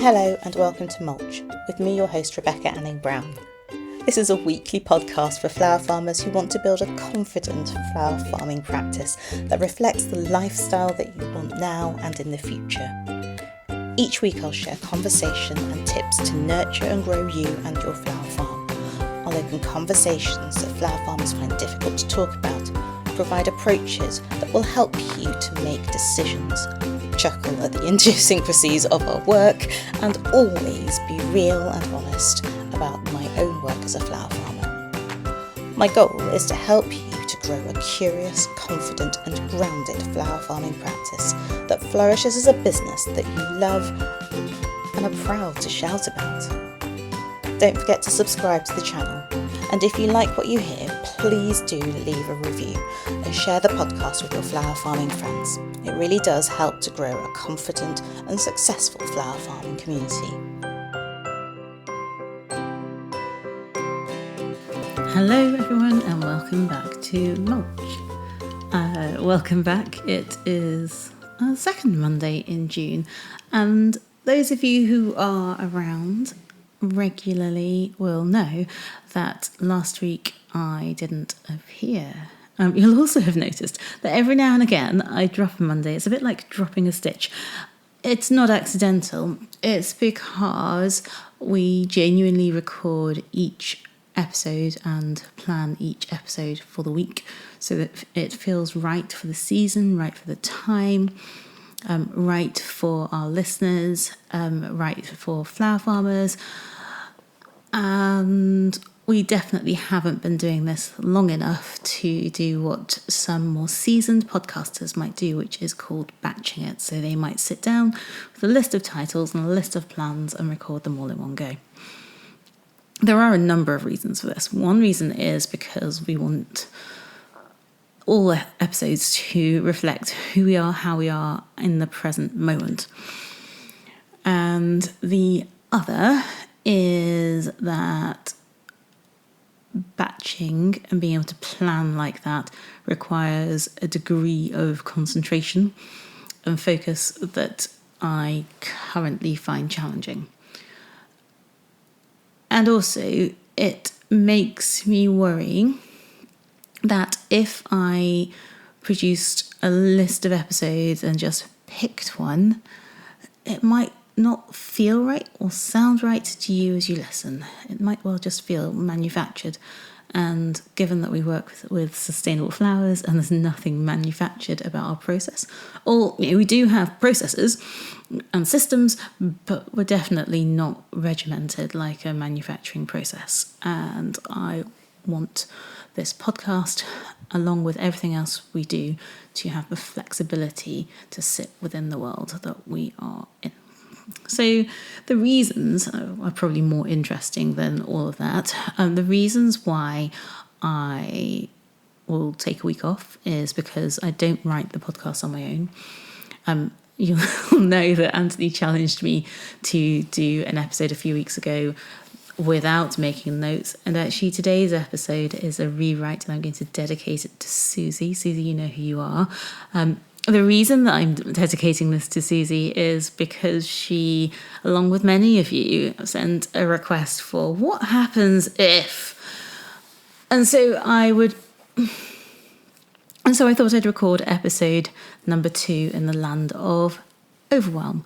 Hello and welcome to Mulch, with me, your host Rebecca Anning-Brown. This is a weekly podcast for flower farmers who want to build a confident flower farming practice that reflects the lifestyle that you want now and in the future. Each week I'll share conversation and tips to nurture and grow you and your flower farm. I'll open conversations that flower farmers find difficult to talk about, provide approaches that will help you to make decisions, chuckle at the idiosyncrasies of our work, and always be real and honest about my own work as a flower farmer. My goal is to help you to grow a curious, confident and grounded flower farming practice that flourishes as a business that you love and are proud to shout about. Don't forget to subscribe to the channel, and if you like what you hear, please do leave a review and share the podcast with your flower farming friends. It really does help to grow a confident and successful flower farming community. Hello everyone and welcome back to Mulch. Welcome back. It is our second Monday in June, and those of you who are around regularly will know that last week I didn't appear. You'll also have noticed that every now and again I drop a Monday. It's a bit like dropping a stitch. It's not accidental. It's because we genuinely record each episode and plan each episode for the week so that it feels right for the season, right for the time, right for our listeners, right for flower farmers. And we definitely haven't been doing this long enough to do what some more seasoned podcasters might do, which is called batching it. So they might sit down with a list of titles and a list of plans and record them all in one go. There are a number of reasons for this. One reason is because we want all the episodes to reflect who we are, how we are in the present moment. And the other is that batching and being able to plan like that requires a degree of concentration and focus that I currently find challenging. And also, it makes me worry that if I produced a list of episodes and just picked one, it might not feel right or sound right to you as you listen. It might well just feel manufactured. And given that we work with sustainable flowers and there's nothing manufactured about our process, or we do have processes and systems, but we're definitely not regimented like a manufacturing process. And I want this podcast, along with everything else we do, to have the flexibility to sit within the world that we are in. So the reasons are probably more interesting than all of that. The reasons why I will take a week off is because I don't write the podcast on my own. You'll know that Anthony challenged me to do an episode a few weeks ago without making notes. And actually today's episode is a rewrite, and I'm going to dedicate it to Susie. Susie, you know who you are. The reason that I'm dedicating this to Susie is because she, along with many of you, sent a request for what happens if. And so I thought I'd record episode number 2 in the land of Overwhelm,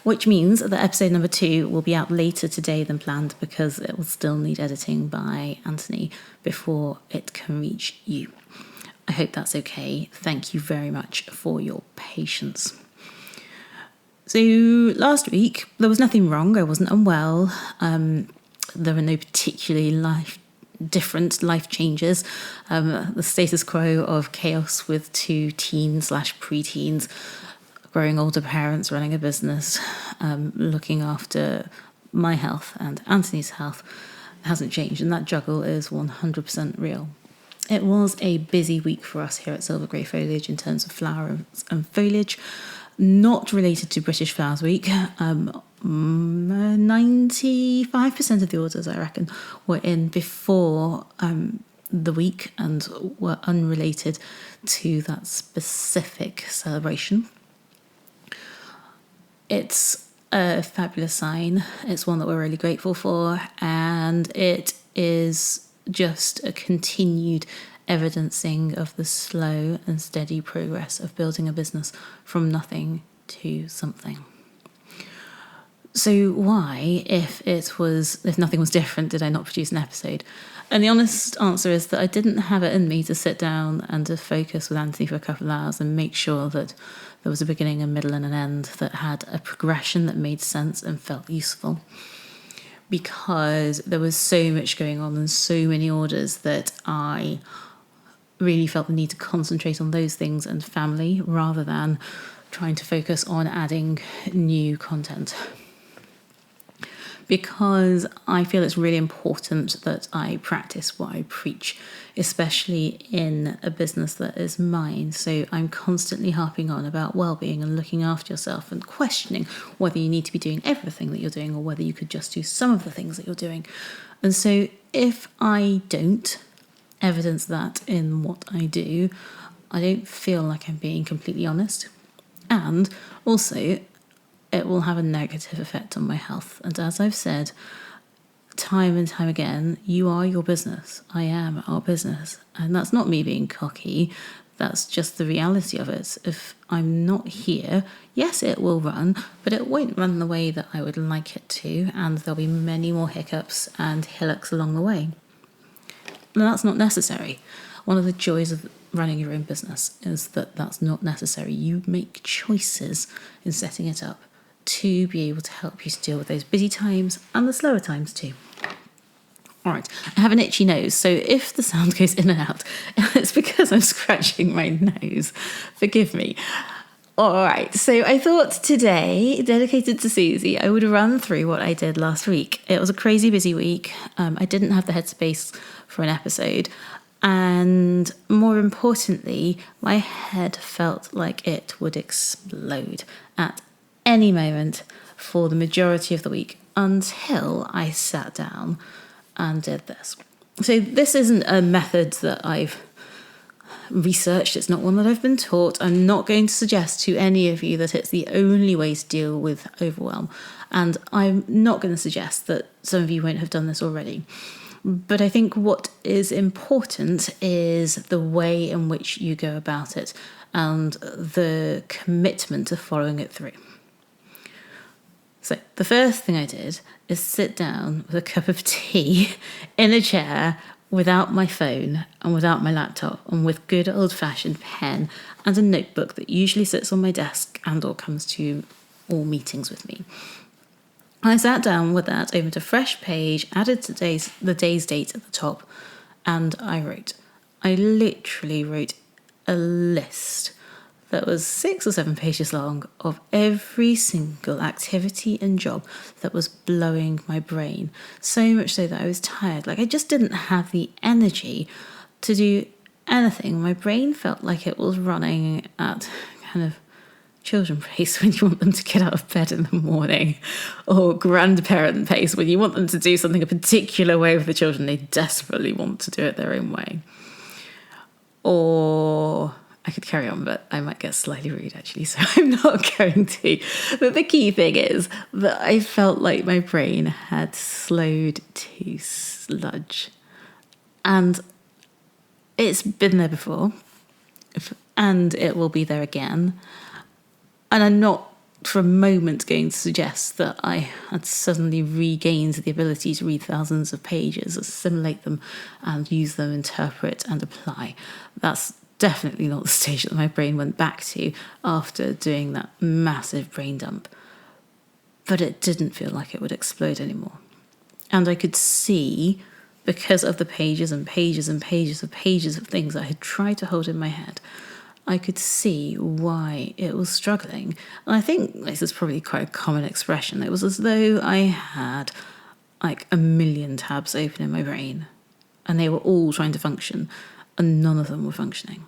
which means that episode number 2 will be out later today than planned because it will still need editing by Anthony before it can reach you. I hope that's okay. Thank you very much for your patience. So last week, there was nothing wrong. I wasn't unwell. There were no particularly different life changes. The status quo of chaos with 2 teen/preteens, growing older parents, running a business, looking after my health and Anthony's health hasn't changed. And that juggle is 100% real. It was a busy week for us here at Silver Grey Foliage in terms of flowers and foliage, not related to British Flowers Week. 95% of the orders, I reckon, were in before the week and were unrelated to that specific celebration. It's a fabulous sign. It's one that we're really grateful for, and it is just a continued evidencing of the slow and steady progress of building a business from nothing to something. So why, if nothing was different, did I not produce an episode? And the honest answer is that I didn't have it in me to sit down and to focus with Anthony for a couple of hours and make sure that there was a beginning, a middle and an end that had a progression that made sense and felt useful. Because there was so much going on and so many orders that I really felt the need to concentrate on those things and family rather than trying to focus on adding new content. Because I feel it's really important that I practice what I preach, especially in a business that is mine. So I'm constantly harping on about well-being and looking after yourself and questioning whether you need to be doing everything that you're doing or whether you could just do some of the things that you're doing. And so if I don't evidence that in what I do, I don't feel like I'm being completely honest. And also, it will have a negative effect on my health. And as I've said time and time again, you are your business. I am our business. And that's not me being cocky. That's just the reality of it. If I'm not here, yes, it will run, but it won't run the way that I would like it to. And there'll be many more hiccups and hillocks along the way. And that's not necessary. One of the joys of running your own business is that that's not necessary. You make choices in setting it up to be able to help you to deal with those busy times and the slower times too. All right, I have an itchy nose, so if the sound goes in and out, it's because I'm scratching my nose. Forgive me. All right, so I thought today, dedicated to Susie, I would run through what I did last week. It was a crazy busy week. I didn't have the headspace for an episode. And more importantly, my head felt like it would explode at any moment for the majority of the week until I sat down and did this. So this isn't a method that I've researched. It's not one that I've been taught. I'm not going to suggest to any of you that it's the only way to deal with overwhelm. And I'm not going to suggest that some of you won't have done this already. But I think what is important is the way in which you go about it and the commitment to following it through. So the first thing I did is sit down with a cup of tea in a chair without my phone and without my laptop and with good old-fashioned pen and a notebook that usually sits on my desk and or comes to all meetings with me. I sat down with that, opened a fresh page, added the day's date at the top, and I wrote. I literally wrote a list that was 6 or 7 pages long of every single activity and job that was blowing my brain. So much so that I was tired. Like I just didn't have the energy to do anything. My brain felt like it was running at kind of children pace when you want them to get out of bed in the morning, or grandparent pace when you want them to do something a particular way with the children. They desperately want to do it their own way. Or I could carry on, but I might get slightly rude actually, so I'm not going to. But the key thing is that I felt like my brain had slowed to sludge. And it's been there before, and it will be there again. And I'm not for a moment going to suggest that I had suddenly regained the ability to read thousands of pages, assimilate them and use them, interpret and apply. That's definitely not the stage that my brain went back to after doing that massive brain dump. But it didn't feel like it would explode anymore. And I could see, because of the pages and pages and pages of things I had tried to hold in my head, I could see why it was struggling. And I think this is probably quite a common expression. It was as though I had like a million tabs open in my brain and they were all trying to function and none of them were functioning.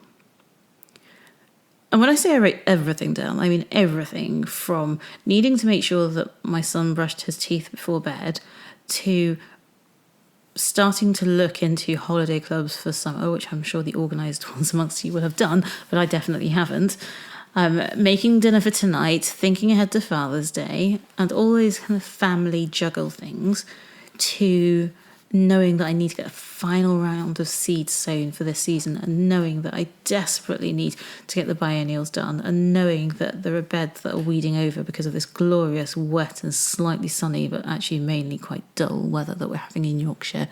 And when I say I wrote everything down, I mean everything from needing to make sure that my son brushed his teeth before bed to starting to look into holiday clubs for summer, which I'm sure the organised ones amongst you will have done, but I definitely haven't, making dinner for tonight, thinking ahead to Father's Day, and all those kind of family juggle things, to knowing that I need to get a final round of seeds sown for this season, and knowing that I desperately need to get the biennials done, and knowing that there are beds that are weeding over because of this glorious, wet and slightly sunny, but actually mainly quite dull weather that we're having in Yorkshire,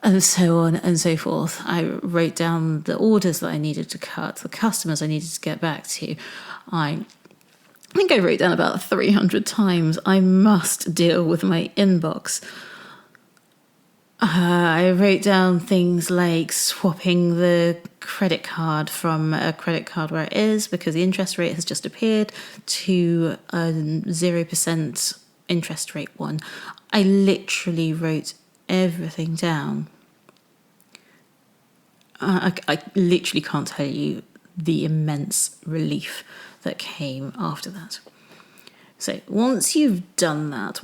and so on and so forth. I wrote down the orders that I needed to cut, the customers I needed to get back to. I think I wrote down about 300 times, I must deal with my inbox. I wrote down things like swapping the credit card from a credit card where it is, because the interest rate has just appeared, to a 0% interest rate one. I literally wrote everything down. I literally can't tell you the immense relief that came after that. So once you've done that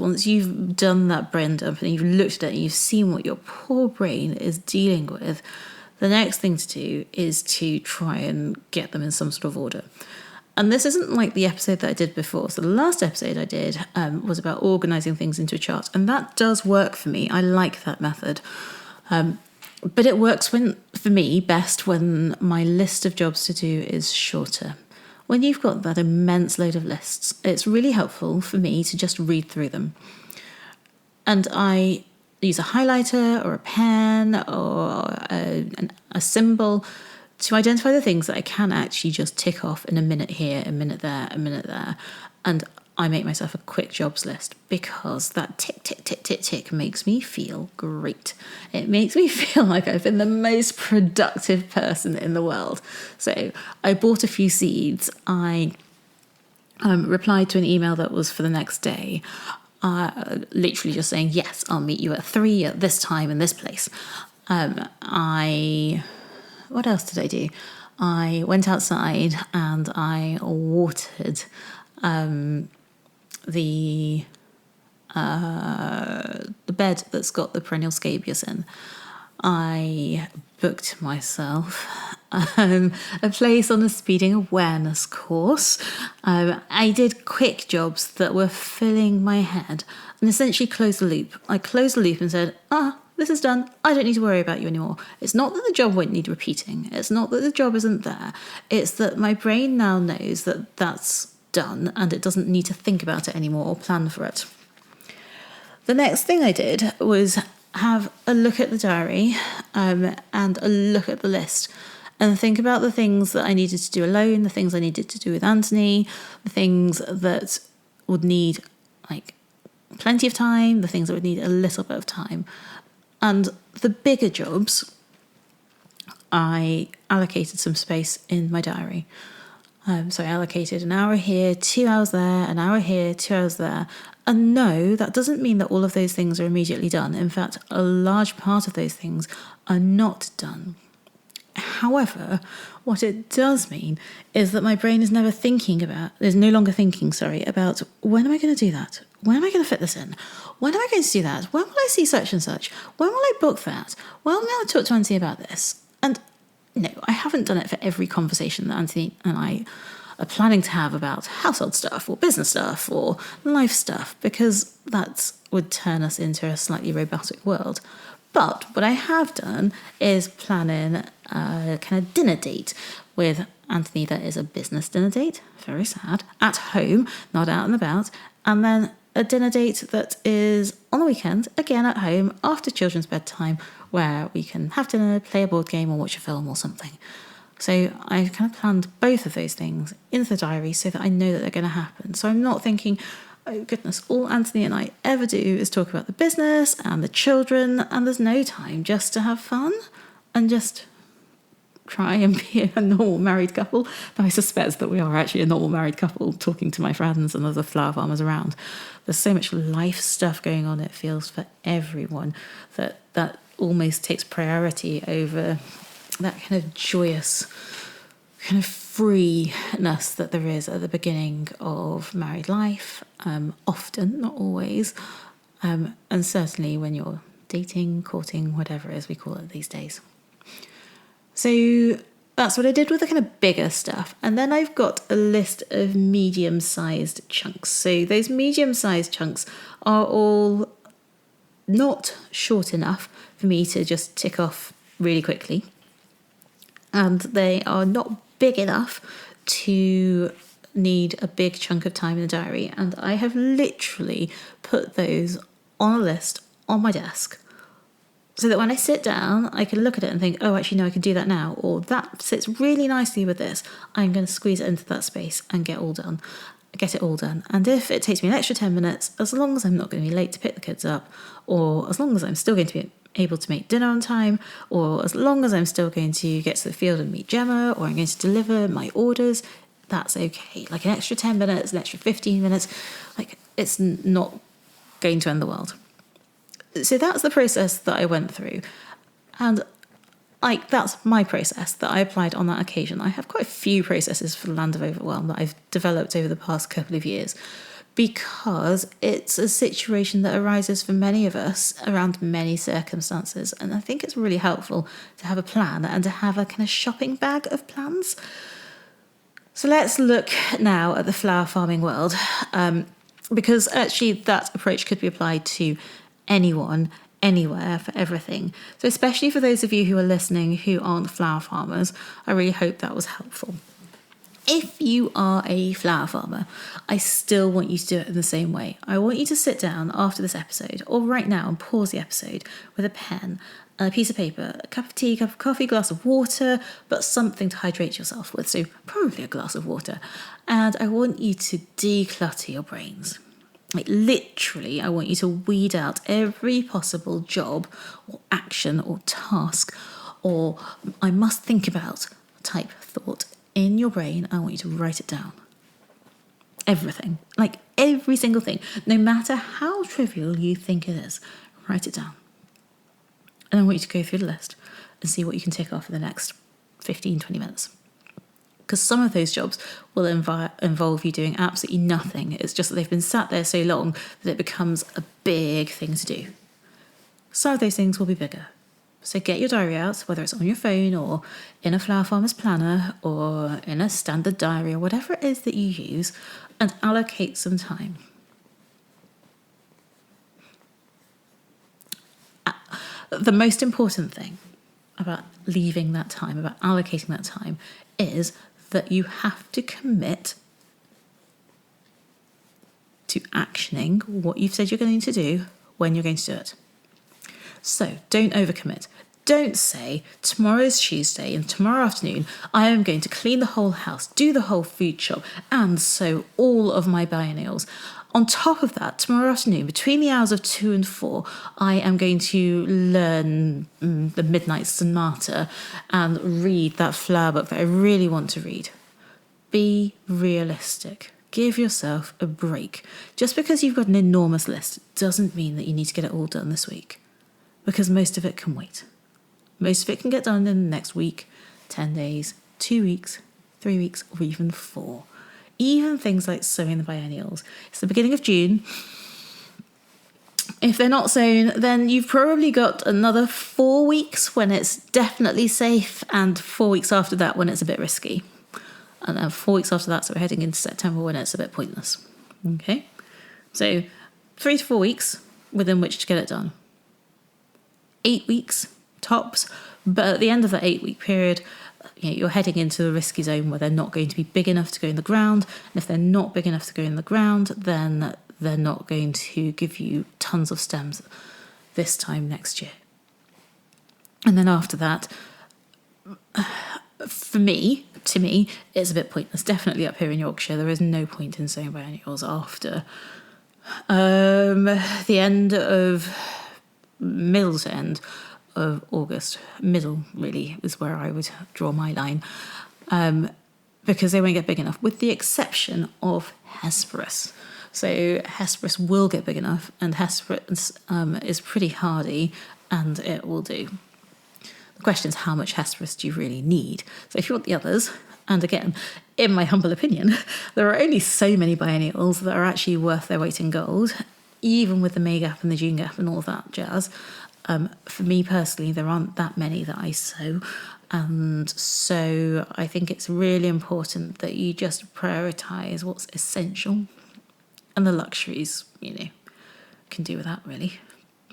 brain dump and you've looked at it and you've seen what your poor brain is dealing with, the next thing to do is to try and get them in some sort of order. And this isn't like the episode that I did before. So the last episode I did was about organising things into a chart. And that does work for me. I like that method. But it works for me best when my list of jobs to do is shorter. When you've got that immense load of lists, it's really helpful for me to just read through them. And I use a highlighter or a pen or a symbol to identify the things that I can actually just tick off in a minute here, a minute there, a minute there. And I make myself a quick jobs list, because that tick, tick, tick, tick, tick makes me feel great. It makes me feel like I've been the most productive person in the world. So I bought a few seeds. I replied to an email that was for the next day, literally just saying, yes, I'll meet you at 3 at this time in this place. What else did I do? I went outside and I watered the bed that's got the perennial scabious in. I booked myself a place on a speeding awareness course. I did quick jobs that were filling my head and essentially closed the loop. I closed the loop and said, this is done. I don't need to worry about you anymore. It's not that the job won't need repeating. It's not that the job isn't there. It's that my brain now knows that that's done and it doesn't need to think about it anymore or plan for it. The next thing I did was have a look at the diary and a look at the list and think about the things that I needed to do alone, the things I needed to do with Anthony, the things that would need like plenty of time, the things that would need a little bit of time. And the bigger jobs, I allocated some space in my diary. So I allocated an hour here, 2 hours there, an hour here, 2 hours there. And no, that doesn't mean that all of those things are immediately done. In fact, a large part of those things are not done. However, what it does mean is that my brain is no longer thinking, about when am I going to do that? When am I going to fit this in? When am I going to do that? When will I see such and such? When will I book that? When will I talk to Anthony about this? And no, I haven't done it for every conversation that Anthony and I are planning to have about household stuff or business stuff or life stuff, because that would turn us into a slightly robotic world. But what I have done is plan in a kind of dinner date with Anthony that is a business dinner date, very sad, at home, not out and about, and then a dinner date that is on the weekend, again at home, after children's bedtime, where we can have dinner, play a board game or watch a film or something. So I've kind of planned both of those things into the diary so that I know that they're going to happen. So I'm not thinking, oh goodness, all Anthony and I ever do is talk about the business and the children, and there's no time just to have fun and just try and be a normal married couple. But I suspect that we are actually a normal married couple, talking to my friends and other flower farmers around. There's so much life stuff going on, it feels, for everyone, that almost takes priority over that kind of joyous, kind of freeness that there is at the beginning of married life, often, not always, and certainly when you're dating, courting, whatever it is we call it these days. So that's what I did with the kind of bigger stuff. And then I've got a list of medium-sized chunks. So those medium-sized chunks are all not short enough for me to just tick off really quickly. And they are not big enough to need a big chunk of time in the diary. And I have literally put those on a list on my desk so that when I sit down, I can look at it and think, oh, actually, no, I can do that now. Or that sits really nicely with this. I'm going to squeeze it into that space and get it all done. And if it takes me an extra 10 minutes, as long as I'm not going to be late to pick the kids up, or as long as I'm still going to be able to make dinner on time, or as long as I'm still going to get to the field and meet Gemma, or I'm going to deliver my orders, that's okay. Like an extra 10 minutes, an extra 15 minutes, like it's not going to end the world. So that's the process that I went through. And like that's my process that I applied on that occasion. I have quite a few processes for the Land of Overwhelm that I've developed over the past couple of years, because it's a situation that arises for many of us around many circumstances. And I think it's really helpful to have a plan and to have a kind of shopping bag of plans. So let's look now at the flower farming world, because actually that approach could be applied to anyone, anywhere, for everything. So especially for those of you who are listening who aren't flower farmers, I really hope that was helpful. If you are a flower farmer, I still want you to do it in the same way. I want you to sit down after this episode, or right now, and pause the episode with a pen, a piece of paper, a cup of tea, cup of coffee, glass of water, but something to hydrate yourself with, so probably a glass of water. And I want you to declutter your brains. Like literally, I want you to weed out every possible job or action or task or I must think about type thought in your brain. I want you to write it down. Everything, like every single thing, no matter how trivial you think it is, write it down. And I want you to go through the list and see what you can tick off in the next 15, 20 minutes. Because some of those jobs will involve you doing absolutely nothing. It's just that they've been sat there so long that it becomes a big thing to do. Some of those things will be bigger. So get your diary out, whether it's on your phone or in a flower farmer's planner or in a standard diary or whatever it is that you use, and allocate some time. The most important thing about leaving that time, about allocating that time, is that you have to commit to actioning what you've said you're going to do when you're going to do it. So don't overcommit. Don't say, tomorrow's Tuesday and tomorrow afternoon I am going to clean the whole house, do the whole food shop, and sow all of my biennials. On top of that, tomorrow afternoon, between the hours of 2 and 4, I am going to learn the Midnight Sonata and read that flower book that I really want to read. Be realistic. Give yourself a break. Just because you've got an enormous list doesn't mean that you need to get it all done this week, because most of it can wait. Most of it can get done in the next week, 10 days, 2 weeks, 3 weeks, or even 4. Even things like sowing the biennials. It's the beginning of June. If they're not sown, then you've probably got another 4 weeks when it's definitely safe, and 4 weeks after that when it's a bit risky. And then 4 weeks after that, so we're heading into September when it's a bit pointless. Okay? So 3 to 4 weeks within which to get it done. 8 weeks, tops. But at the end of that 8-week period, you're heading into the risky zone where they're not going to be big enough to go in the ground. And if they're not big enough to go in the ground, then they're not going to give you tons of stems this time next year. And then after that, to me, it's a bit pointless. Definitely up here in Yorkshire, there is no point in sowing biennials after the end of middle to end of August. Middle, really, is where I would draw my line, because they won't get big enough, with the exception of Hesperus. So Hesperus will get big enough, and Hesperus is pretty hardy, and it will do. The question is, how much Hesperus do you really need? So if you want the others, and again, in my humble opinion, there are only so many biennials that are actually worth their weight in gold, even with the May gap and the June gap and all of that jazz. For me personally, there aren't that many that I sow. And so I think it's really important that you just prioritise what's essential, and the luxuries, can do without really.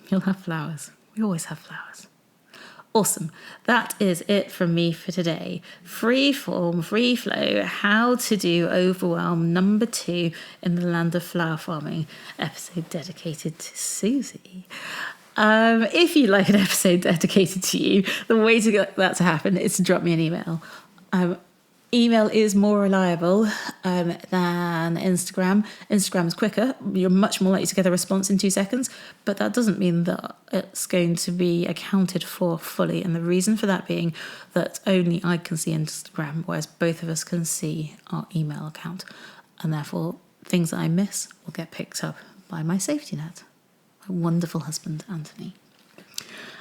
You'll have flowers. We always have flowers. Awesome. That is it from me for today. Free form, free flow, how to do Overwhelm number 2 in the land of flower farming, episode dedicated to Susie. If you'd like an episode dedicated to you, the way to get that to happen is to drop me an email. Email is more reliable than Instagram. Instagram is quicker. You're much more likely to get a response in 2 seconds, but that doesn't mean that it's going to be accounted for fully. And the reason for that being that only I can see Instagram, whereas both of us can see our email account. And therefore, things that I miss will get picked up by my safety net. My wonderful husband, Anthony.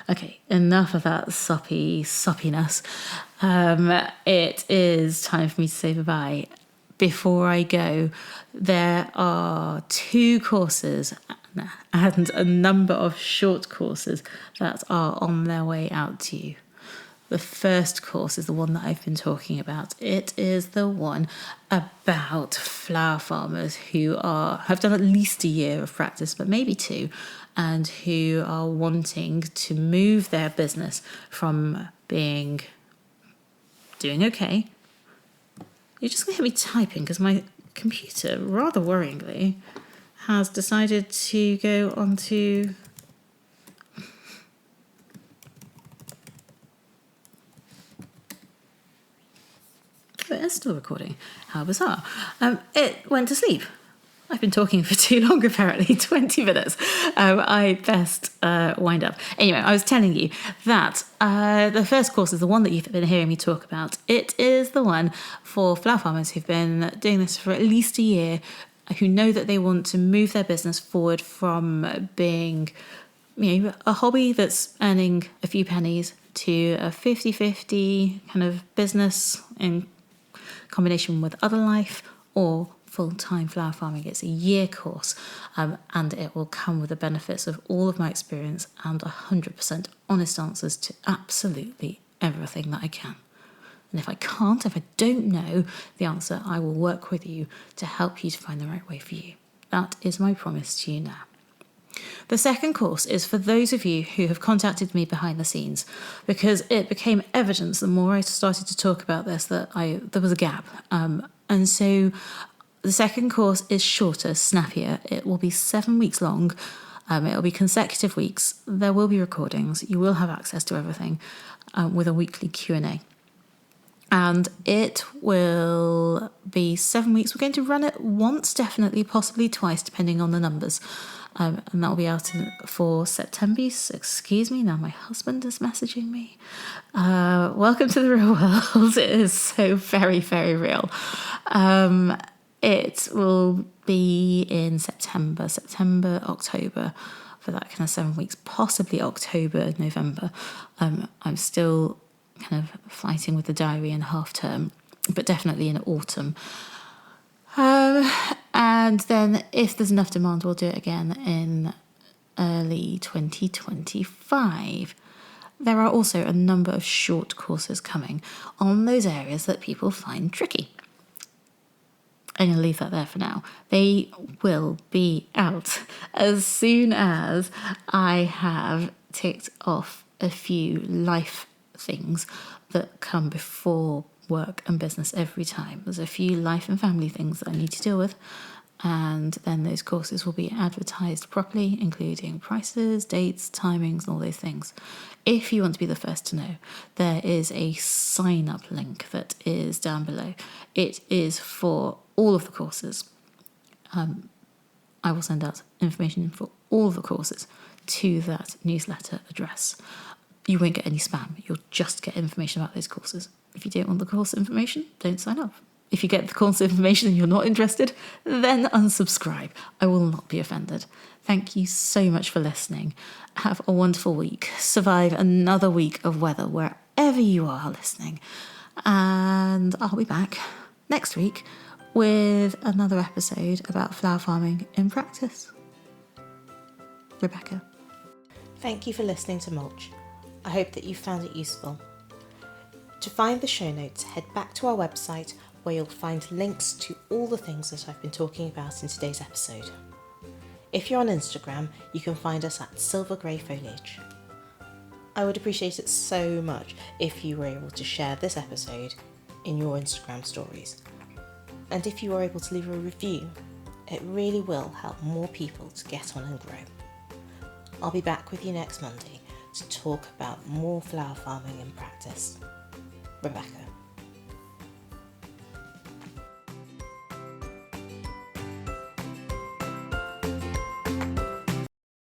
Okay, enough of that soppiness. It is time for me to say bye-bye. Before I go, there are 2 courses and a number of short courses that are on their way out to you. The first course is the one that I've been talking about. It is the one about flower farmers who have done at least a year of practice, but maybe 2, and who are wanting to move their business from doing okay. You're just going to hear me typing because my computer, rather worryingly, has decided to go onto... But it's still recording. How bizarre. It went to sleep. I've been talking for too long, apparently, 20 minutes. I best wind up. Anyway, I was telling you that the first course is the one that you've been hearing me talk about. It is the one for flower farmers who've been doing this for at least a year, who know that they want to move their business forward from being, a hobby that's earning a few pennies to a 50-50 kind of business in combination with other life, or full-time flower farming. It's a year course, and it will come with the benefits of all of my experience and 100% honest answers to absolutely everything that I can. And if I don't know the answer, I will work with you to help you to find the right way for you. That is my promise to you now. The second course is for those of you who have contacted me behind the scenes, because it became evident the more I started to talk about this that there was a gap. And so the second course is shorter, snappier. It will be 7 weeks long. It will be consecutive weeks. There will be recordings. You will have access to everything with a weekly Q&A. And it will be 7 weeks. We're going to run it once, definitely, possibly twice, depending on the numbers. And that will be out for September. Excuse me, now my husband is messaging me. Welcome to the real world. It is so very, very real. It will be in September, October, for that kind of 7 weeks, possibly October, November. I'm still kind of fighting with the diary in half term, but definitely in autumn. And then if there's enough demand, we'll do it again in early 2025. There are also a number of short courses coming on those areas that people find tricky. And I'll leave that there for now. They will be out as soon as I have ticked off a few life things that come before work and business every time. There's a few life and family things that I need to deal with, and then those courses will be advertised properly, including prices, dates, timings, and all those things. If you want to be the first to know, there is a sign-up link that is down below. It is for all of the courses. I will send out information for all of the courses to that newsletter address. You won't get any spam. You'll just get information about those courses. If you don't want the course information, don't sign up. If you get the course information and you're not interested, then unsubscribe. I will not be offended. Thank you so much for listening. Have a wonderful week. Survive another week of weather wherever you are listening. And I'll be back next week with another episode about flower farming in practice. Rebecca. Thank you for listening to Mulch. I hope that you found it useful. To find the show notes, head back to our website where you'll find links to all the things that I've been talking about in today's episode. If you're on Instagram, you can find us at Silver Grey Foliage. I would appreciate it so much if you were able to share this episode in your Instagram stories. And if you are able to leave a review, it really will help more people to get on and grow. I'll be back with you next Monday to talk about more flower farming in practice. Rebecca.